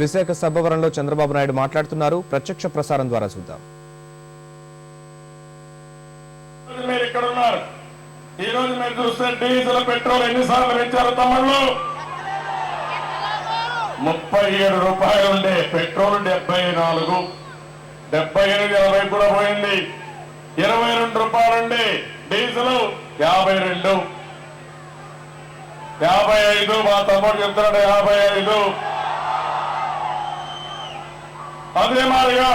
విశాఖ సభవరంలో చంద్రబాబు నాయుడు మాట్లాడుతున్నారు. ప్రత్యక్ష ప్రసారం ద్వారా చూద్దాం. ఈ రోజు మీరు చూస్తే డీజిల్ పెట్రోల్ ఎన్నిసార్లు పెంచారు తమ్ముళ్ళు? 37 రూపాయలు ఉండే పెట్రోల్ 74, 78, 80 కూడా పోయింది. 22 రూపాయలు ఉండే డీజిల్ 52, 55. మా తమ్ముడు చెప్తున్నాడు 55. అదే మాదిరిగా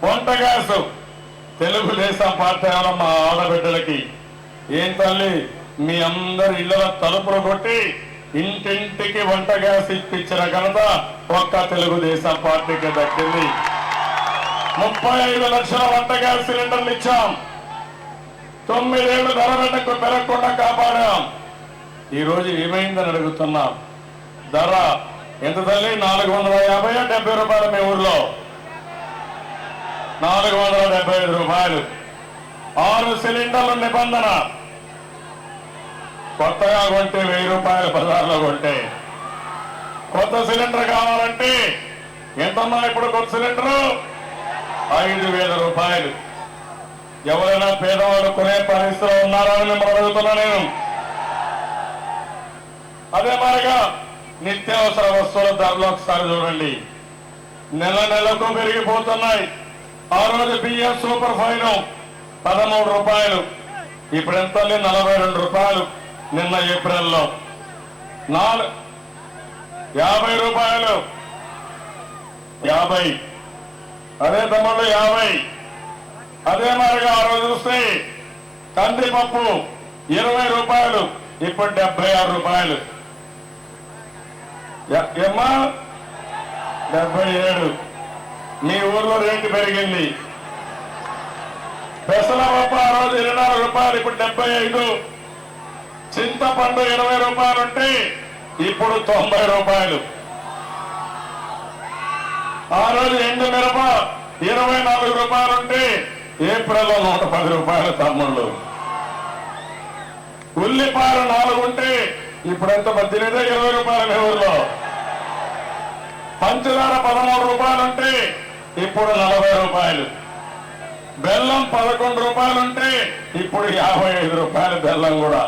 వంట గ్యాస్ తెలుగుదేశం పార్టీ మా ఆడబిడ్డలకి ఏం తల్లి మీ అందరి ఇళ్ల తలుపులు కొట్టి ఇంటింటికి వంట గ్యాస్ ఇప్పించిన ఘనత ఒక్క తెలుగుదేశం పార్టీకి దక్కింది. 35 లక్షల వంట గ్యాస్ సిలిండర్లు ఇచ్చాం. 9 ఏళ్లు ధర పెరగకుండా కాపాడాం. ఈ రోజు ఏమైందని అడుగుతున్నాం. ధర ఎంత తల్లి? 450, 70 రూపాయలు. మీ ఊర్లో 475 రూపాయలు. 6 సిలిండర్ల నిబంధన. కొత్తగా కొంటే 1000 రూపాయలు, బజార్లో కొంటే. కొత్త సిలిండర్ కావాలంటే ఎంతమ్మా ఇప్పుడు కొత్త సిలిండరు? 5000 రూపాయలు. ఎవరైనా పేదవాళ్ళు కొనే పరిస్థితిలో ఉన్నారా అని మిమ్మల్ని అడుగుతున్నా నేను. అదే మాదిరిగా నిత్యావసర వస్తువుల ధరలు ఒకసారి చూడండి. నెల నెలకు పెరిగిపోతున్నాయి. ఆ రోజు బియ్యం సూపర్ ఫైన్ 13 రూపాయలు, ఇప్పుడు ఎంత? 42 రూపాయలు. నిన్న ఏప్రిల్లో 50 రూపాయలు, 50. అదే తమ్ముళ్ళు 50. అదే మాదిరిగా ఆ రోజు చూస్తే కందిపప్పు 20 రూపాయలు, ఇప్పుడు 76 రూపాయలు. ఏమ్మా 77. మీ ఊర్లో రేటు పెరిగింది. పెసరపప్పు ఆ రోజు 24 రూపాయలు, ఇప్పుడు 75. చింతపండు 20 రూపాయలు ఉంటే ఇప్పుడు 90 రూపాయలు. ఆ రోజు ఎండు మిరప 24 రూపాయలు ఉంటే ఏప్రిల్లో 110 రూపాయలు తమ్ముళ్ళు. ఉల్లిపాయలు 4 ఉంటే ఇప్పుడు ఎంత? 18, 20 రూపాయలు. మీ ఊర్లో పంచదార 13 రూపాయలు ఉంటే ఇప్పుడు 40 రూపాయలు. బెల్లం 11 రూపాయలు ఉంటే ఇప్పుడు 55 రూపాయలు బెల్లం కూడా.